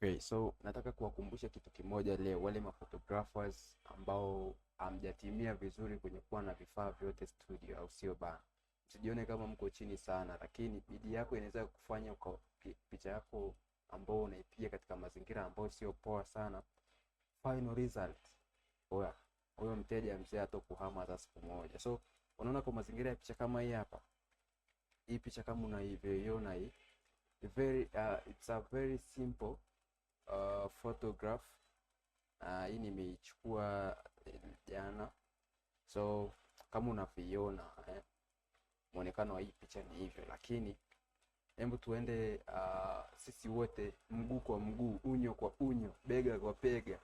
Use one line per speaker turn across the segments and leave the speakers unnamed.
Okay, so nataka kuwakumbusha kitu kimoja leo, wale maphotographers ambao hamjatimia vizuri kwenye kuwa na vifaa vyote studio, au sio bana? Msijione kama mko chini sana, lakini bidii yako inaweza kufanya picha yako ambao unaipiga katika mazingira ambayo sio poa sana, final result oya, huyo mteja mzee hatokuhama hata siku moja. So unaona, kwa mazingira ya picha kama hii hapa, hii picha kama unaiona hii, it's a very simple photograph. Hii nimeichukua jana. So kama unavyoiona muonekano wa hii picha ni hivyo, lakini hebu tuende sisi wote mguu kwa mguu, unyo kwa unyo, bega kwa bega,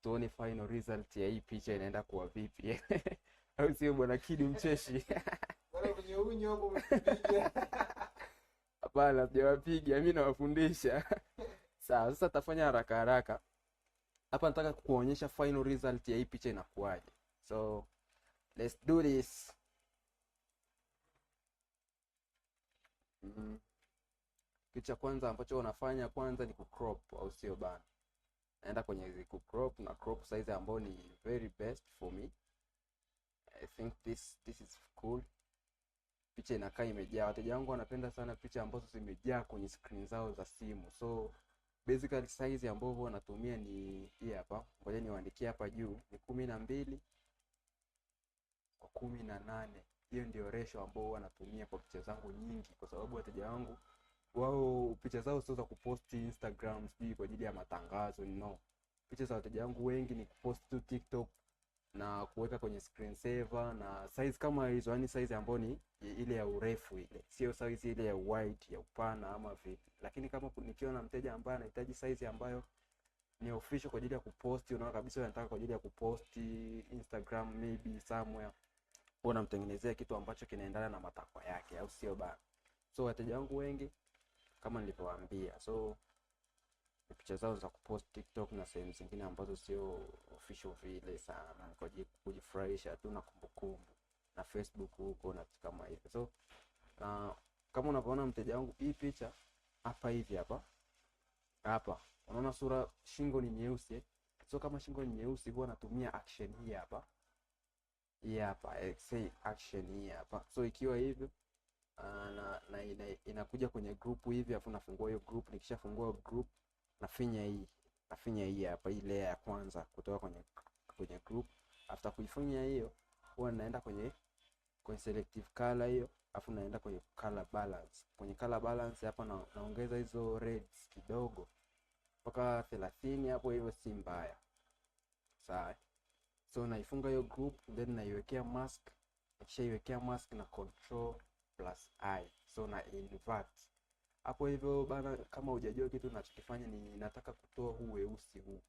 tuone final result ya hii picha inaenda kuwa vipi. Au sio bwana Kidi mcheshi?
Bwana kwenye unyo hapo umepiga.
Hapana, sijawapiga, mimi nawafundisha. Sawa, sasa tafanya haraka haraka. Hapa nataka kuonyesha final result ya hii picha inakuwaje. So let's do this. Kitu cha kwanza ambacho unafanya kwanza ni kucrop, au sio bana? Naenda kwenye kucrop na crop size ambayo ni very best for me. I think this is cool. Picha inakaa imejaa. Wateja wangu wanapenda sana picha ambazo zimejaa kwenye screen zao za simu. So basically size ambayo huwa natumia ni hii hapa. Ngoja niwaandikie hapa juu, ni 12 kwa 18. Hiyo ndio ratio ambayo huwa natumia kwa picha zangu nyingi, kwa sababu wateja wangu wao picha zao sio za kuposti Instagram sijui kwa ajili ya matangazo, no. Picha za wateja wangu wengi ni kupost tu TikTok na kuweka kwenye screen saver, na size kama hizo, yani size ambayo ni ile ya urefu, ile sio size ile ya wide ya upana ama vipi. Lakini kama nikiwa na mteja ambaye anahitaji size ambayo ni official kwa ajili ya kuposti, unaona kabisa anataka kwa ajili ya kuposti Instagram maybe somewhere, huwa namtengenezea kitu ambacho kinaendana na matakwa yake, au sio bana? So wateja wangu wengi kama nilivyowaambia, so picha zao za kupost TikTok na sehemu zingine ambazo sio official vile sana, kwa kujifurahisha tu na kumbukumbu, na Facebook huko na vitu kama hivyo. So kama unavyoona mteja wangu, hii picha hapa hivi hapa unaona sura, shingo ni nyeusi. So kama shingo ni nyeusi, huwa natumia action hii hapa, say action hii hapa. So ikiwa hivyo inakuja kwenye group hivi, afu nafungua hiyo group. Nikishafungua group nafinya hii hapa, hii layer ya kwanza kutoka kwenye group. After kuifinya hiyo, huwa naenda kwenye selective color hiyo, afu naenda kwenye color balance. Kwenye color balance hapa naongeza hizo reds kidogo mpaka 30 hapo, hivyo si mbaya. Sawa. So naifunga hiyo group, then naiwekea mask. Nikishaiwekea mask na Ctrl+I, so na invert hapo hivyo bana. Kama hujajua kitu ninachokifanya ni nataka kutoa huu weusi huu.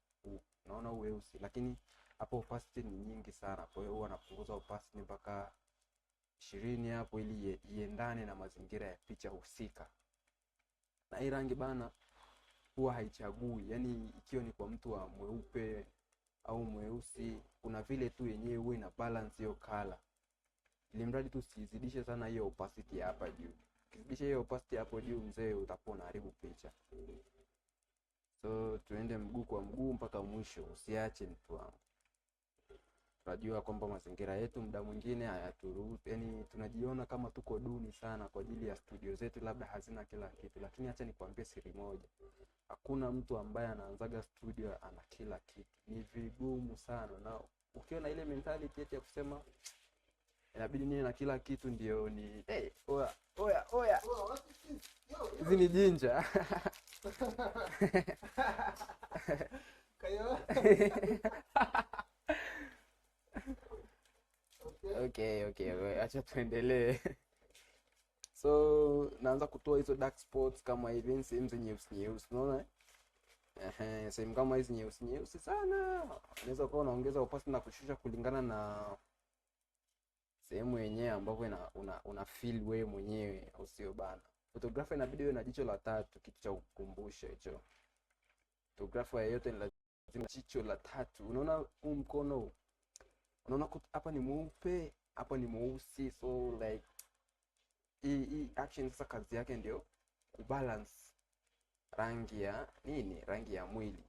Naona huu weusi, lakini hapo opacity ni nyingi sana, kwa hiyo huwa napunguza opacity mpaka 20 hapo, ili iendane na mazingira ya picha husika. Na hii rangi bana huwa haichagui, yani ikiwa ni kwa mtu wa mweupe au mweusi, kuna vile tu yenyewe huwa ina balance hiyo color, ili mradi tu usizidishe sana hiyo opacity hapa juu. Ukizidisha hiyo opacity hapo juu, mzee, utakuwa unaharibu picha. So tuende mguu kwa mguu mpaka mwisho, usiache mtu wangu. Tunajua kwamba mazingira yetu muda mwingine hayaturuhusu, yani tunajiona kama tuko duni sana kwa ajili ya studio zetu, labda hazina kila kitu. Lakini acha nikwambie siri moja, hakuna mtu ambaye anaanzaga studio ana kila kitu. Ni vigumu sana, na ukiona ile mentality ya kusema inabidi niwe na kila kitu ndio ni oya hizi ni jinja. Okay, acha tuendelee. So naanza kutoa hizo dark spots kama hivi, sehemu zenye nyeusi, unaona? Sehemu kama hizi nyeusi sana, unaweza kuwa unaongeza opacity na kushusha kulingana na sehemu yenyewe ambapo una feel wewe mwenyewe, au sio bana? Photographer inabidi iwe na jicho la tatu, kitu cha kukumbusha hicho. Photographer yeyote ni lazima jicho la tatu. Unaona huu mkono, unaona hapa ni mweupe, hapa ni mweusi. So like hii action sasa kazi yake ndio kubalance rangi ya nini, rangi ya mwili.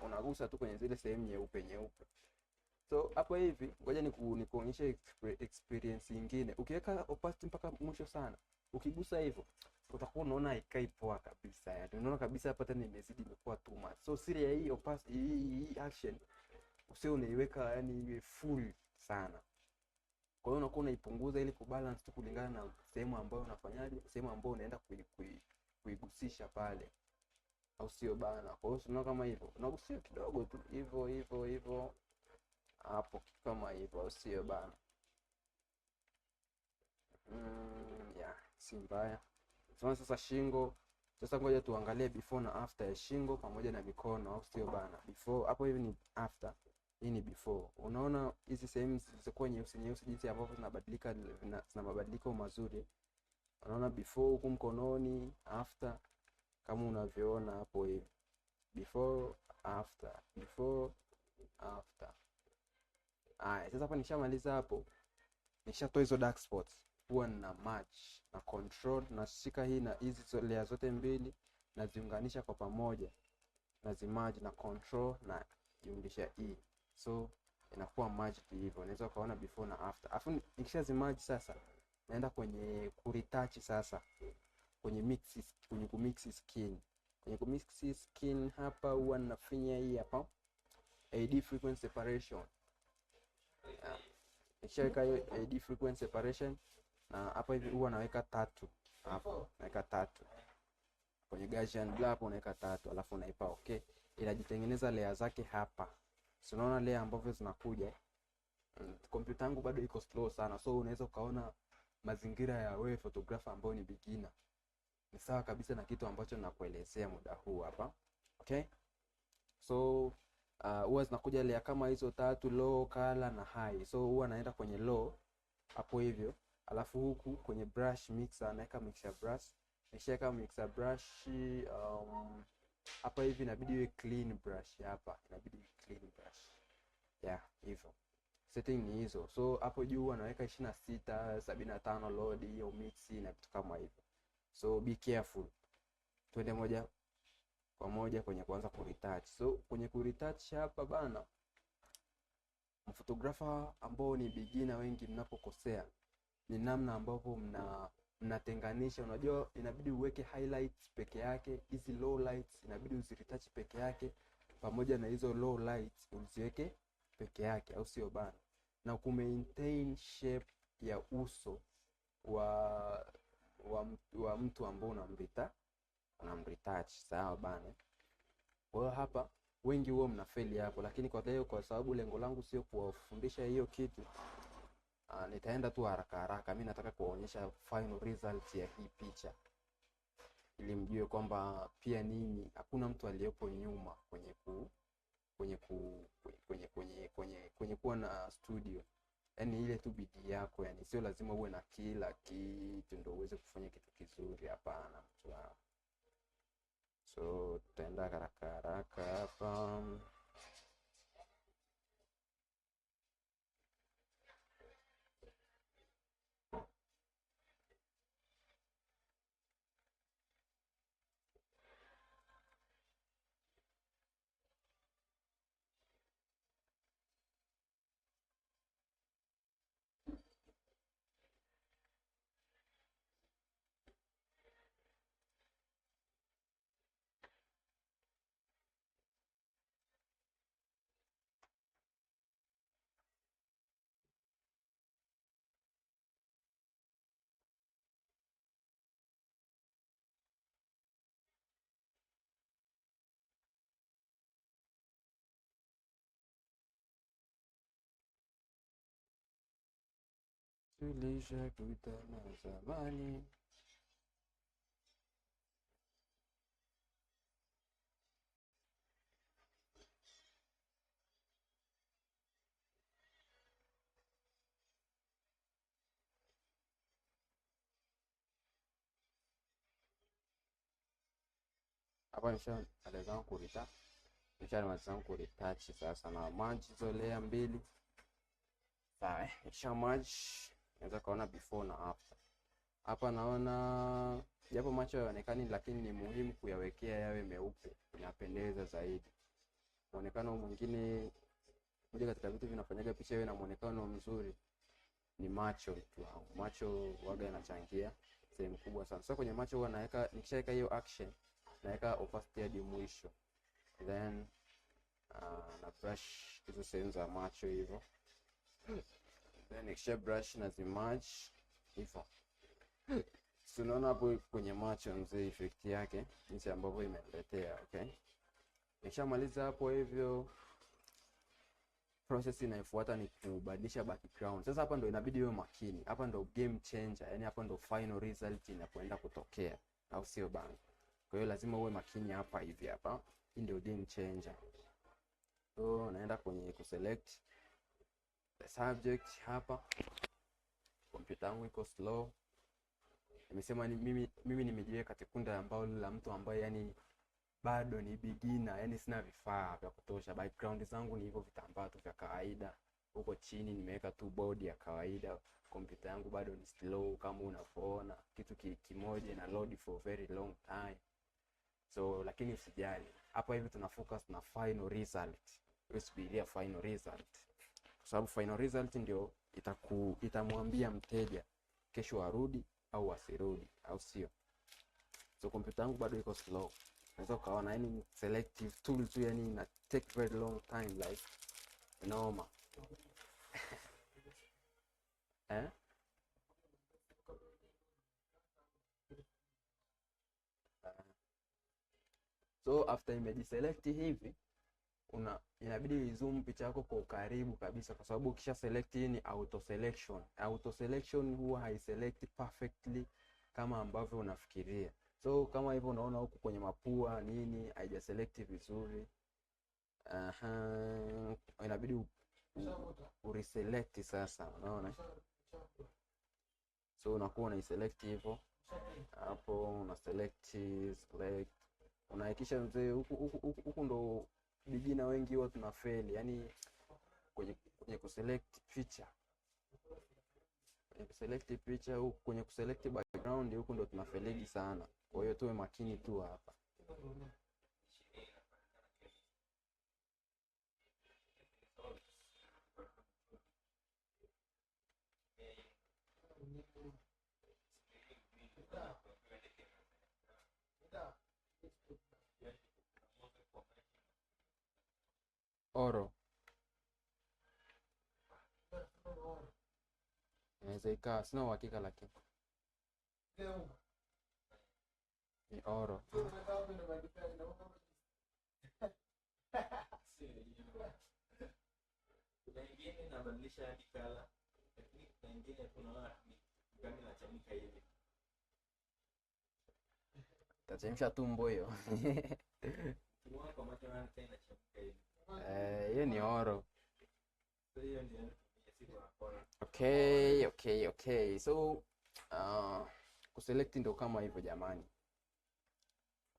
Unagusa tu kwenye zile sehemu nyeupe. So hapo hivi ngoja nikuonyeshe experience nyingine. Ukiweka opacity mpaka mwisho sana, ukigusa hivyo utakuwa unaona haikai poa kabisa. Yaani unaona kabisa hapa tena imezidi, imekuwa too much. So siri ya hii opacity, hii action usio unaiweka yani iwe full sana. Kwa hiyo unakuwa unaipunguza ili kubalance tu kulingana na sehemu ambayo unafanyaje, sehemu ambayo unaenda kuigusisha pale, au sio bana? Kwa hiyo unaona kama hivyo, unagusia kidogo tu hivyo hapo, kama hivyo, au sio bana? Yeah, si mbaya. Sasa shingo, sasa ngoja tuangalie before na after ya shingo pamoja na mikono, au sio bana? Before hapo hivi ni after, hii ni before. Unaona hizi sehemu zilizokuwa nyeusi jinsi ambavyo zinabadilika, zina mabadiliko mazuri. Unaona before huku mkononi, after kama unavyoona hapo hivi, before after. Sasa hapa nishamaliza hapo, nishatoa hizo dark spots. Huwa na match na control, nashika hii na hizi layer zote mbili, naziunganisha kwa pamoja, nazimerge na control na jumlisha E. So inakuwa merged hivyo. Unaweza kuona before na after. Alafu nikishazimerge sasa, naenda kwenye kuretouch sasa. Kwenye kumix skin. Kwenye kumix skin hapa huwa nafinya hii hapa, AD frequency separation. Nikishaweka hiyo AD frequency separation, na hapa hivi huwa naweka 3 hapo, naweka 3 kwenye Gaussian blur hapo, naweka 3, alafu naipa okay, inajitengeneza layer zake hapa. So unaona layer ambavyo zinakuja. Kompyuta yangu bado iko slow sana, so unaweza ukaona mazingira ya wewe photographer ambao ni beginner ni sawa kabisa na kitu ambacho nakuelezea muda huu hapa. Okay, so huwa zinakuja layer kama hizo 3, low, color na high. So huwa naenda kwenye low hapo hivyo, alafu huku kwenye brush mixer naweka mixer brush. Nishaweka mixer brush hapa hivi, inabidi iwe clean brush hapa, inabidi iwe clean brush. Yeah, hivyo. Setting ni hizo. So hapo juu anaweka 26, 75 load, hiyo mix na vitu kama hivyo. So be careful. Twende moja kwa moja kwenye kuanza kuretouch. So kwenye kuretouch hapa bana, photographer ambao ni beginner wengi mnapokosea ni namna ambavyo mnatenganisha. Unajua inabidi uweke highlights peke yake, hizi low lights inabidi uziretouch peke yake, pamoja na hizo low lights uziweke peke yake, au sio bana? Na ku maintain shape ya uso wa mtu ambao unamretouch, sawa bana? Kwa hiyo hapa wengi huwa mnafeli hapo, lakini kwa leo, kwa sababu lengo langu sio kuwafundisha hiyo kitu, nitaenda tu haraka. Mimi nataka kuwaonyesha final result ya hii picha, ili mjue kwamba pia ninyi hakuna mtu aliyepo nyuma kwenye kuwa na studio. Yaani ile tu bidii yako, yani sio lazima uwe na kila kitu ndio uweze kufanya kitu kizuri, hapana mtu wangu. So tutaenda haraka hapa. Tulishakutana zamani. Hapa nishamaliza kuretouch sasa, na merge hizo layer mbili. Sawa, nisha merge. Naweza kaona before na after. Hapa naona japo macho hayaonekani, lakini ni muhimu kuyawekea yawe meupe, inapendeza zaidi. Muonekano mwingine, moja katika vitu vinafanyaga picha iwe na muonekano mzuri ni macho tu. Macho waga yanachangia sehemu kubwa sana. So kwenye macho huwa naweka, nikishaweka hiyo action, naweka opacity hadi mwisho, then na brush hizo sehemu za macho hivyo, then nikisha brush na zimerge hivyo. So unaona hapo kwenye macho mzee, effect yake jinsi ambavyo imeniletea. Okay, nikishamaliza hapo hivyo, process inayofuata ni kubadilisha background. Sasa hapa ndo inabidi uwe makini, hapa ndo game changer, yani hapa ndo final result inapoenda kutokea, au sio bana? Kwa hiyo lazima uwe makini hapa hivi. Hapa hii ndio game changer. So naenda kwenye kuselect the subject. Hapa kompyuta yangu iko slow, nimesema ni mimi nimejiweka katika kundi ambao la mtu ambaye yani bado ni beginner, yani sina vifaa vya kutosha. Background zangu ni hivyo vitambaa tu vya kawaida, huko chini nimeweka tu board ya kawaida. Kompyuta yangu bado ni slow kama unavyoona, kitu kimoja na load for very long time. So lakini usijali, hapa hivi tuna focus na final result. Usubiria final result, kwa sababu final result ndio itamwambia mteja kesho arudi au asirudi, au sio? So kompyuta yangu bado iko slow, unaweza ukaona yani selective tool tu, yani ina take very long time, like noma. So after imejiselect hivi, inabidi zoom picha yako kwa ukaribu kabisa, kwa sababu ukisha select hii ni auto selection. Auto selection huwa haiselect perfectly kama ambavyo unafikiria. So kama hivyo unaona huku kwenye mapua nini haija select vizuri, inabidi ureselect sasa, unaona? So unakuwa unaiselect hivyo hapo, una select, unahakikisha mzee, huku ndo beginner wengi huwa tunafeli, yani kwenye kuselect picture, huku kwenye kuselect background, huku ndo tunafeligi sana. Kwa hiyo tuwe makini tu hapa. Oro inaweza ikawa, sina uhakika, lakini ni oro. Tachemsha tumbo hiyo. Hiyo ni oro. Okay. So kuselect ndo kama hivyo jamani.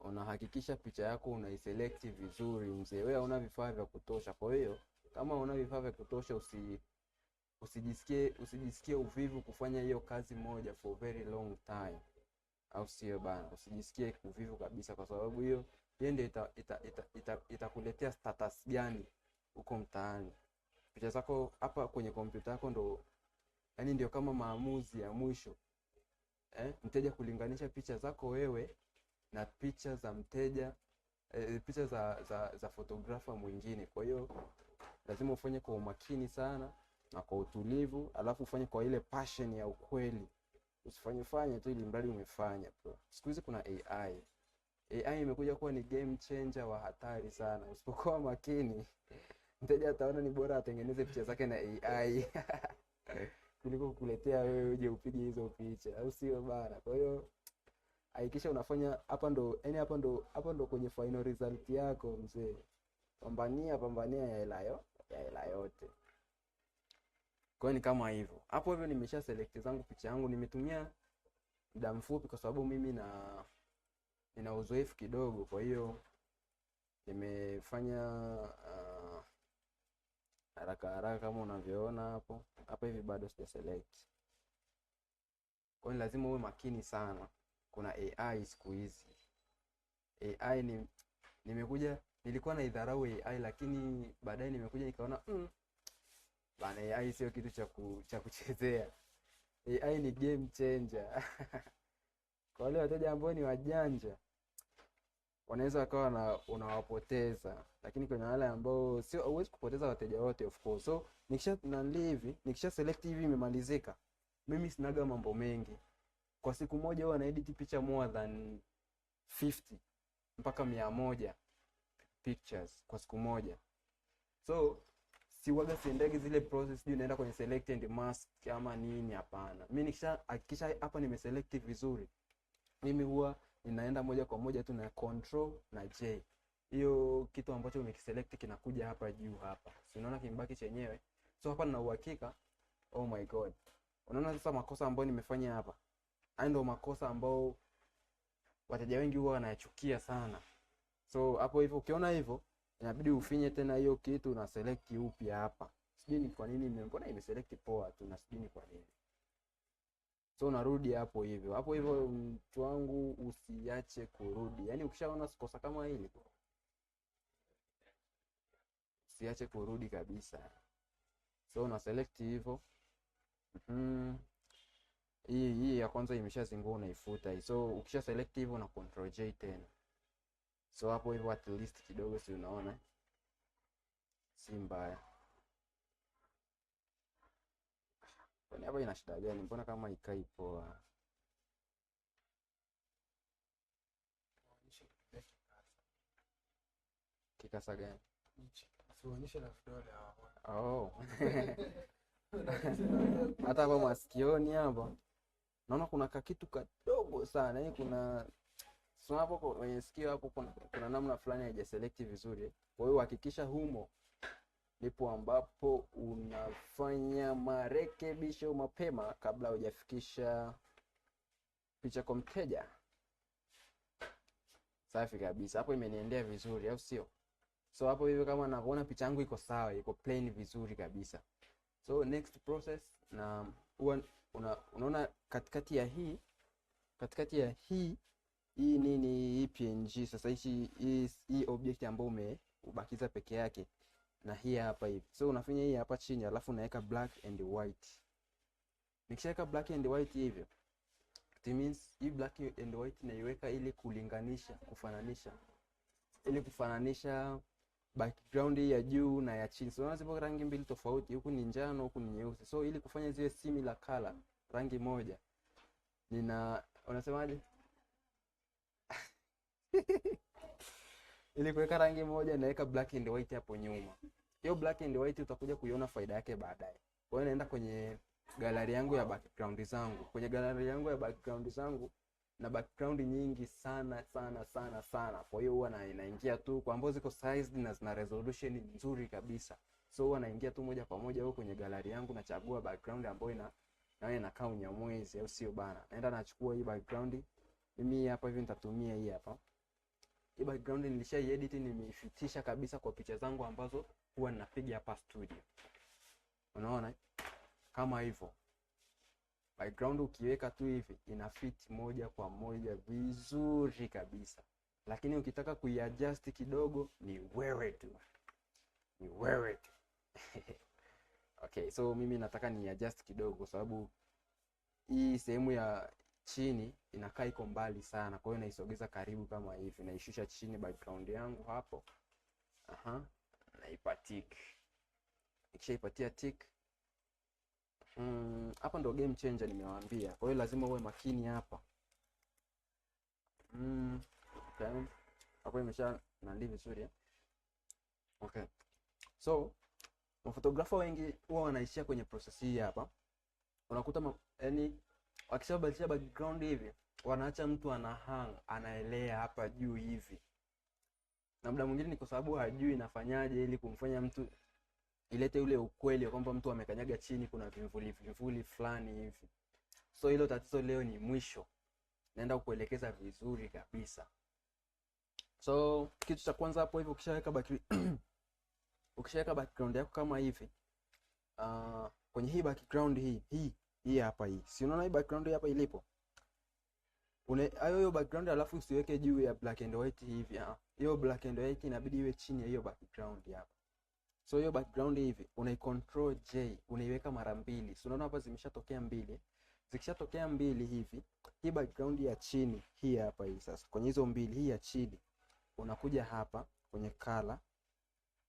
Unahakikisha picha yako unaiselect vizuri mzee. Wewe una vifaa vya kutosha. Kwa hiyo kama una vifaa vya kutosha, usijisikie uvivu kufanya hiyo kazi moja for very long time, au sio bana? Usijisikie uvivu kabisa, kwa sababu hiyo ndio itakuletea status gani huko mtaani. Picha zako hapa kwenye kompyuta yako ndo yani ndio kama maamuzi ya mwisho, mteja kulinganisha picha zako wewe na picha za mteja, picha za photographer mwingine. Kwa hiyo lazima ufanye kwa umakini sana na kwa utulivu, alafu ufanye kwa ile passion ya ukweli. Usifanye tu ili mradi umefanya bro. Siku hizi kuna AI imekuja kuwa ni game changer wa hatari sana. Usipokuwa makini, mteja ataona ni bora atengeneze picha zake na AI kuliko kukuletea wewe uje upige hizo picha, au sio bana? Kwa hiyo hakikisha unafanya hapa ndo kwenye final result yako mzee. Pambania ya hela yote. Kwa hiyo ni kama hivyo. Hapo hivyo nimesha select zangu picha yangu, nimetumia muda mfupi kwa sababu mimi nina uzoefu kidogo. Kwa hiyo nimefanya haraka kama unavyoona hapo hivi, bado sija select. Kwa hiyo lazima uwe makini sana. Kuna AI siku hizi. AI nilikuwa na idharau AI, lakini baadaye nimekuja nikaona bana, AI sio kitu cha kuchezea. AI ni game changer. Kwa wale wateja ambao ni wajanja wanaweza wakawa unawapoteza, lakini kwenye wale ambao sio, huwezi kupoteza wateja wote of course. So nikisha select hivi imemalizika, mimi sinaga mambo mengi. Kwa siku moja huwa na edit picha more than 50 mpaka 100 pictures kwa siku moja. So siwaga siendegi zile process sijui naenda kwenye select and mask ama nini, hapana. Mimi hakikisha hapa nimeselect vizuri, mimi huwa ninaenda moja kwa moja tu na control na J. Hiyo kitu ambacho umekiselect kinakuja hapa juu hapa. Si unaona kimbaki chenyewe? So hapa nina uhakika. Oh my god. Unaona sasa makosa ambayo nimefanya hapa? Hayo ndio makosa ambayo wateja wengi huwa wanayachukia sana. So hapo hivyo ukiona hivyo inabidi ufinye tena hiyo kitu na select upya hapa. Sijui ni kwa nini mbona imeselect poa tu na sijui ni kwa nini. So unarudi hapo hivyo. Hapo hivyo mtu wangu, usiache kurudi. Yaani ukishaona kosa kama hili, usiache kurudi kabisa. So una select hivyo. Hii ya kwanza imeshazingua, unaifuta hii. So ukisha select hivyo na control J tena. So hapo hivyo at least kidogo, si unaona? Si mbaya. Kwani hapa ina shida gani? Mbona kama ikai poa? Kikasa gani?
Usionyeshe na vidole hapo.
Oh. Hata hapa masikioni hapa naona kuna kakitu kadogo sana. Yaani kuna so hapo kwenye sikio hapo kuna namna fulani haijaselect vizuri. Kwa hiyo hakikisha humo ndipo ambapo unafanya marekebisho mapema kabla hujafikisha picha kwa mteja. Safi kabisa. Hapo imeniendea vizuri, au sio? So hapo hivyo kama naona picha yangu iko sawa, iko plain vizuri kabisa. So next process, na unaona katikati ya hii nini, hii PNG. Sasa hii object ambayo umebakiza peke yake na hii hapa hivi. So unafanya hii hapa chini, alafu unaweka black and white. Nikishaweka black and white hivyo, it means hii black and white naiweka ili kufananisha background ya juu na ya chini. So unaona zipo rangi mbili tofauti, huku ni njano, huku ni nyeusi. So ili kufanya ziwe similar color, rangi moja, unasemaje? Ili kuweka rangi moja naweka black and white hapo nyuma. Hiyo black and white utakuja kuiona faida yake baadaye. Kwa hiyo naenda kwenye gallery yangu ya background zangu. Kwenye gallery yangu ya background zangu na background nyingi sana. Kwa hiyo huwa naingia tu kwa ambazo ziko sized na zina resolution nzuri kabisa. So huwa naingia tu moja kwa moja huko kwenye gallery yangu, nachagua background ambayo inakaa unyamwezi, au sio bana? Naenda nachukua hii background. Mimi hapa hivi nitatumia hii hapa. Hii background nilisha-edit, nimeifitisha kabisa kwa picha zangu ambazo huwa ninapiga hapa studio. Unaona? Kama hivyo. Background ukiweka tu hivi ina fit moja kwa moja vizuri kabisa. Lakini ukitaka kuiadjust kidogo ni wewe tu. Okay, so mimi nataka ni-adjust kidogo kwa sababu hii sehemu ya chini inakaa iko mbali sana. Kwa hiyo naisogeza karibu kama hivi, naishusha chini background yangu hapo. Naipa tick. Nikishaipatia tick, hapa ndo game changer nimewaambia. Kwa hiyo lazima uwe makini hapa. Okay. Hapo imesha nandi vizuri. Okay. So, mafotografa wengi huwa wanaishia kwenye process hii hapa. Unakuta yaani wakishabadilisha background hivi, wanaacha mtu anaelea hapa juu hivi. Na muda mwingine ni kwa sababu hajui inafanyaje ili kumfanya mtu ilete ule ukweli kwamba mtu amekanyaga chini kuna vivuli fulani hivi. So hilo tatizo leo ni mwisho. Naenda kukuelekeza vizuri kabisa. So kitu cha kwanza hapo hivi, ukishaweka background yako kama hivi, kwenye hii background hii hii hapa hii. Si unaona hii background hapa ilipo? Hiyo background alafu usiweke juu ya black and white hivi. Hiyo black and white inabidi iwe chini ya hiyo background hapa. So hiyo background hivi unaicontrol J, unaiweka mara mbili. So unaona hapa zimeshatokea mbili. Zikishatokea mbili hivi, hii background ya chini hii hapa hii sasa. Kwenye hizo mbili, hii ya chini unakuja hapa kwenye color,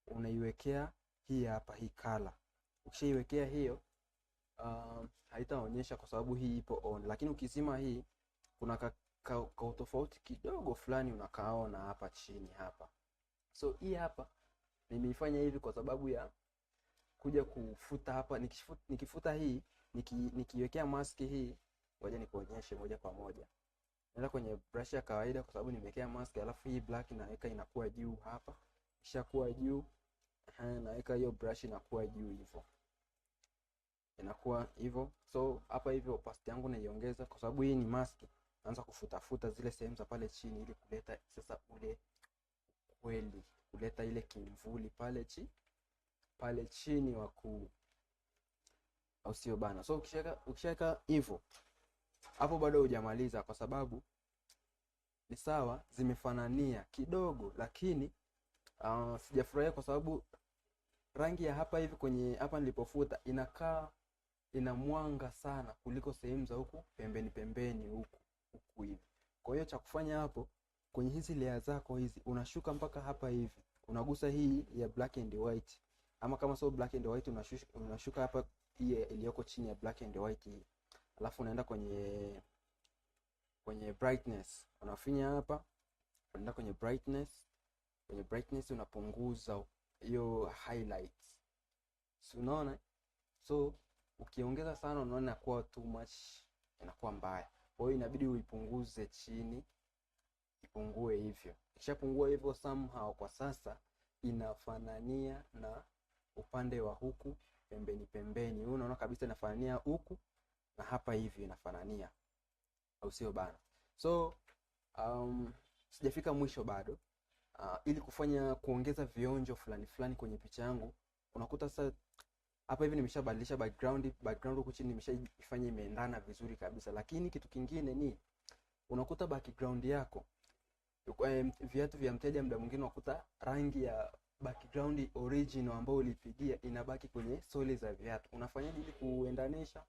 unaiwekea hii hapa hii color. Ukishaiwekea hiyo haitaonyesha kwa sababu hii ipo on, lakini ukizima hii kuna ka tofauti kidogo fulani unakaona hapa chini hapa. So hii hapa nimeifanya hivi kwa sababu ya kuja kufuta hapa. Nikifuta hii nikiwekea mask hii, ngoja nikuonyeshe moja kwa moja. Naenda kwenye brush ya kawaida kwa sababu nimewekea mask, alafu hii black naweka inakuwa juu hapa. Kisha kuwa juu, naweka hiyo brush inakuwa juu hivyo. Inakuwa hivyo. So hapa hivyo opacity yangu naiongeza kwa sababu hii ni mask. Naanza kufuta zile sehemu za pale chini ili kuleta sasa ule kweli, kuleta ile kimvuli pale chini wa au sio bana. So ukishaweka hivyo, hapo bado hujamaliza kwa sababu ni sawa zimefanania kidogo, lakini sijafurahia kwa sababu rangi ya hapa hivi kwenye hapa nilipofuta ina mwanga sana kuliko sehemu za huku pembeni huku hivi. Kwa hiyo cha kufanya hapo kwenye hizi layer zako hizi, unashuka mpaka hapa hivi, unagusa hii ya black and white, ama kama sio black and white unashuka hapa hii iliyoko chini ya black and white hii, alafu unaenda kwenye brightness, unafinya hapa, unaenda kwenye brightness unapunguza hiyo highlights. So unaona, so ukiongeza sana unaona inakuwa too much, inakuwa mbaya. Kwa hiyo inabidi uipunguze chini, ipungue hivyo. Ikishapungua hivyo somehow kwa sasa inafanania na upande wa huku pembeni. Unaona kabisa inafanania huku na hapa hivi inafanania, au sio bana? So sijafika mwisho bado. Ili kuongeza vionjo fulani kwenye picha yangu, unakuta sasa hapa hivi nimeshabadilisha background huku chini nimeshaifanya imeendana vizuri kabisa. Lakini kitu kingine ni unakuta background yako, viatu vya mteja muda mwingine unakuta rangi ya background original ambayo ulipigia inabaki kwenye soli za viatu. Unafanyaje ili kuendanisha?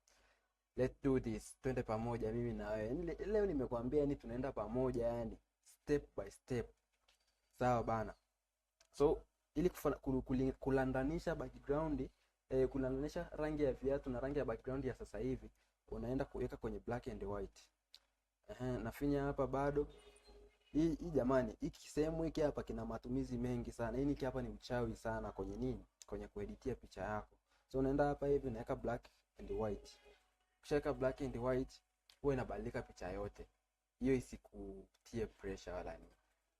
Let's do this. Twende pamoja mimi na wewe. Leo nimekwambia yani tunaenda pamoja, yani step by step. Sawa bana. So ili kulandanisha background, kulandanisha rangi ya viatu na rangi ya background ya sasa hivi, unaenda kuweka kwenye black and white. Nafinya hapa bado. Hii jamani, hiki sehemu hiki hapa kina matumizi mengi sana. Hiki hapa ni uchawi sana kwenye nini? Kwenye kueditia picha yako. So unaenda hapa hivi unaweka black and white. Ukishaweka black and white, huwa inabadilika picha yote. Hiyo isikutie pressure wala nini.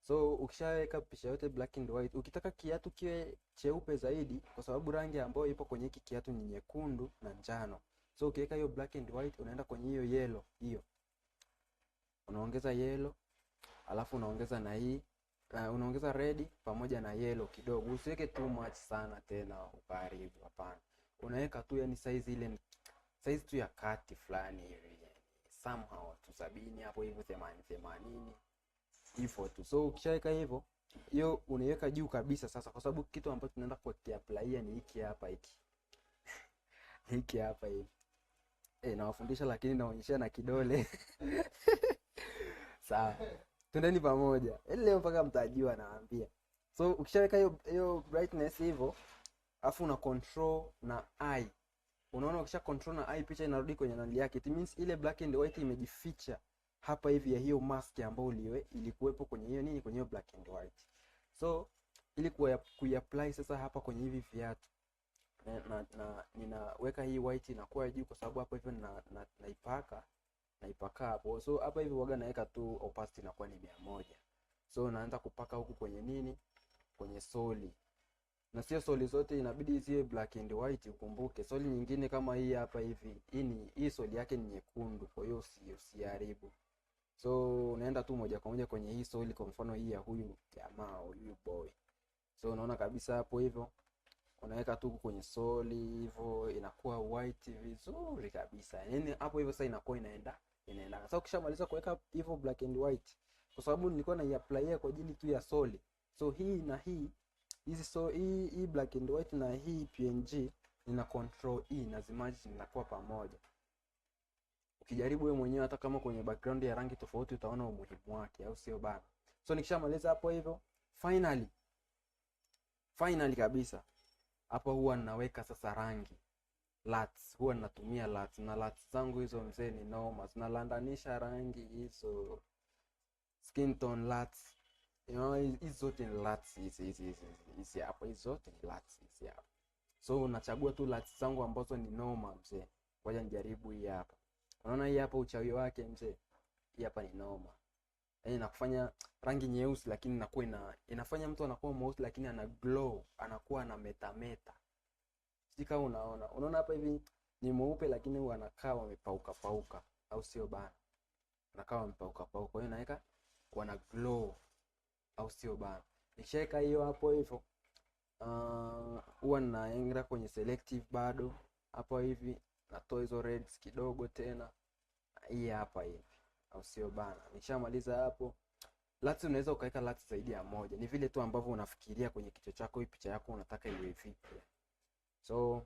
So ukishaweka picha yote black and white, ukitaka kiatu kiwe cheupe zaidi, kwa sababu rangi ambayo ipo kwenye hiki kiatu ni nyekundu na njano. So ukiweka hiyo black and white, unaenda kwenye hiyo yellow hiyo. Unaongeza yellow, alafu unaongeza na hii, unaongeza red pamoja na yellow kidogo. Usiweke too much sana tena ukaribu, hapana. Unaweka tu yani size tu ya kati fulani hivi. Somehow tu 70 hapo hivyo 80 hivyo tu. So ukishaweka hivyo, hiyo unaiweka juu kabisa sasa, kwa sababu kitu ambacho tunaenda kuapply ni hiki hapa hiki. Hiki hapa hivi. Nawafundisha lakini naonyesha na kidole. Sawa. Twendeni pamoja. Leo mpaka mtajua nawaambia. So ukishaweka hiyo brightness hivyo, afu una control na eye. Unaona ukisha control na eye, picha inarudi kwenye nali yake. It means ile black and white imejificha hapa hivi ya hiyo mask ambayo ilikuwepo kwenye hiyo nini, kwenye hiyo black and white. So ili kuiapply sasa hapa kwenye hivi viatu, ninaweka hii white inakuwa juu kwa sababu hapa hivi naipaka hapo. So hapa hivi waga naweka tu opacity inakuwa ni 100. So naanza kupaka huku kwenye nini, kwenye soli. Na sio soli zote inabidi ziwe black and white, ukumbuke. Soli nyingine kama hii hapa hivi, hii soli yake ni nyekundu, kwa hiyo usiharibu. So unaenda tu moja kwa moja kwenye hii soli, kwa mfano hii ya huyu jamaa, huyu boy. So unaona kabisa hapo hivyo unaweka tu kwenye soli hivyo, inakuwa white vizuri kabisa. Yaani hapo hivyo sasa inakuwa inaenda. Sasa ukishamaliza kuweka hivyo black and white, kwa sababu nilikuwa naiapply kwa ajili tu ya soli. So hii na hii hii black and white na hii PNG nina control E na zimaji zinakuwa pamoja. Ukijaribu wewe mwenyewe hata kama kwenye background ya rangi tofauti utaona umuhimu wake, au sio bana? So nikishamaliza hapo hivyo, finally kabisa hapa huwa ninaweka sasa rangi LUTs. Huwa ninatumia LUTs, na LUTs zangu hizo mzee ni noma, zinalandanisha rangi hizo, skin tone LUTs, you know, hizo zote ni LUTs hizi hapo, hizo zote ni LUTs hizi hapo. So unachagua tu LUTs zangu ambazo ni noma mzee. Ngoja nijaribu hii hapa. Unaona hii hapa uchawi wake mzee. Hii hapa ni noma. Yaani inakufanya rangi nyeusi lakini inakuwa inafanya mtu anakuwa mweusi lakini ana glow, anakuwa na metameta. Sisi kama unaona hapa hivi ni mweupe lakini huwa anakaa wamepauka, au sio bana? Anakaa wamepauka. Kwa hiyo naweka wana glow, au sio bana? Nikishaweka hiyo hapo hivyo, huwa naenda kwenye selective bado hapo hivi, natoa hizo reds kidogo tena, hii hapa hivi, au sio bana? Nikishamaliza hapo, LUTs unaweza ukaweka LUTs zaidi ya moja, ni vile tu ambavyo unafikiria kwenye kichwa chako hii picha yako unataka iwe vipi. So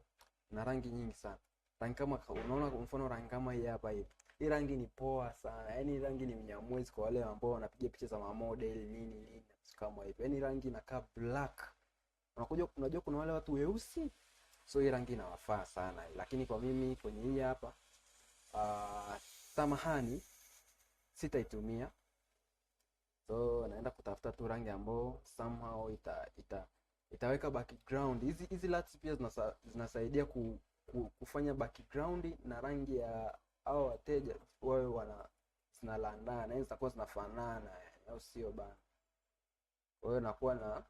na rangi nyingi sana, rangi kama unaona kwa mfano rangi kama hii hapa hivi, hii rangi ni poa sana, yaani rangi ni mnyamwezi kwa wale ambao wanapiga picha za model nini kama hivi. Yaani rangi inakaa black, unajua kuna wale watu weusi, so hii rangi inawafaa sana. Lakini kwa mimi kwenye hii hapa samahani, sitaitumia. So naenda kutafuta tu rangi ambayo somehow itaweka background. Hizi LUTs pia zinasaidia kufanya background na rangi ya hao wateja wawe zinalandana, yani zitakuwa zinafanana, au sio bana? Kwa hiyo nakuwa na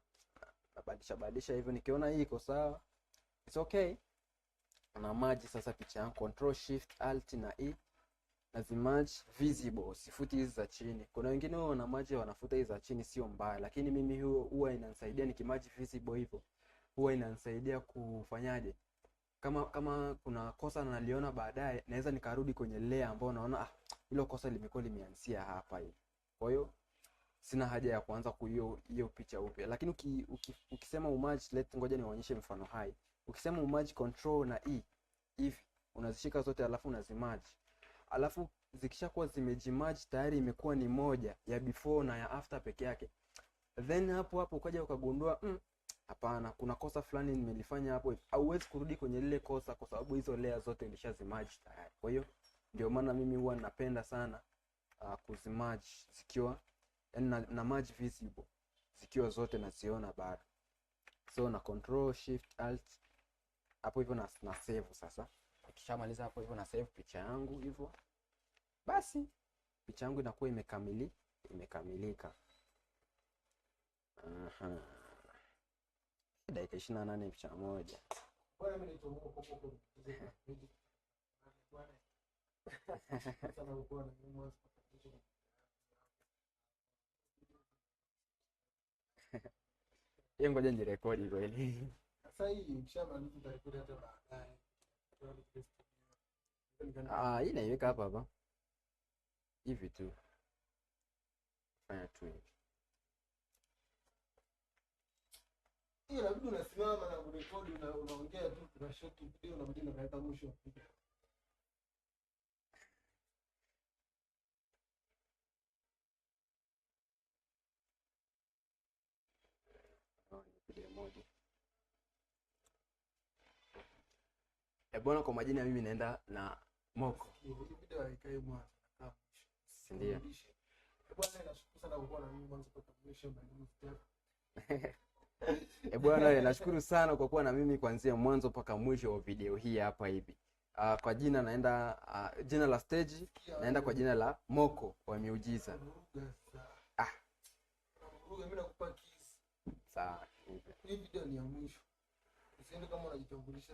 badilisha hivyo, nikiona hii iko sawa, it's okay, na merge sasa picha yangu, control shift alt na E, nazimerge visible, sifuti hizi za chini. Kuna wengine wao wana merge wanafuta hizi za chini, sio mbaya, lakini mimi huwa inanisaidia nikimerge visible hivyo, huwa inanisaidia kufanyaje, kama kuna kosa naliona baadaye, naweza nikarudi kwenye layer ambayo naona hilo kosa limekuwa limeanzia hapa hivi. Kwa hiyo sina haja ya kuanza hiyo picha upya. Lakini ukisema umerge, ngoja niwaonyeshe mfano hai. Ukisema umerge control na E hivi, unazishika zote alafu unazimerge. Alafu zikishakuwa zimejimerge tayari, imekuwa ni moja ya before na ya after peke yake. Then hapo ukaja ukagundua hapana, kuna kosa fulani nimelifanya hapo, hauwezi kurudi kwenye lile kosa kwa sababu hizo layer zote ulishazimerge tayari. Kwa hiyo ndio maana mimi huwa napenda sana kuzimerge zikiwa na merge visible, zikiwa zote naziona bado. So na control shift alt hapo hivyo na save sasa. Nikishamaliza hapo hivyo na save picha yangu hivyo, basi picha yangu inakuwa imekamilika. Dakika 28 picha moja.
Bwana mimi nitomoa huko sana uko na mwanzo.
Hiyo ngoja nirekodi kweli.
Sasa hii ukishamaliza utarekodi hata baadaye.
Hii naiweka hapa hivi tu, fanya tu hivi.
Inabidi unasimama na kurekodi, unaongea tu, kuna shot video na mjini unaweka mwisho wa video.
Video moja. Bwana, kwa majina mimi naenda na Moko.
Hii video haikai mwanzo na mwisho.
Ndio.
Bwana, nashukuru sana kwa kuwa na mimi mwanzo mpaka mwisho na mimi.
Bwana, nashukuru sana kwa kuwa na mimi kuanzia mwanzo mpaka mwisho wa video hii hapa hivi. Kwa jina naenda jina la stage naenda kwa jina la Moko wa Miujiza.
Mimi nakupa kiss.
Sawa.
Hii video ni ya mwisho. Usiende kama unajitambulisha.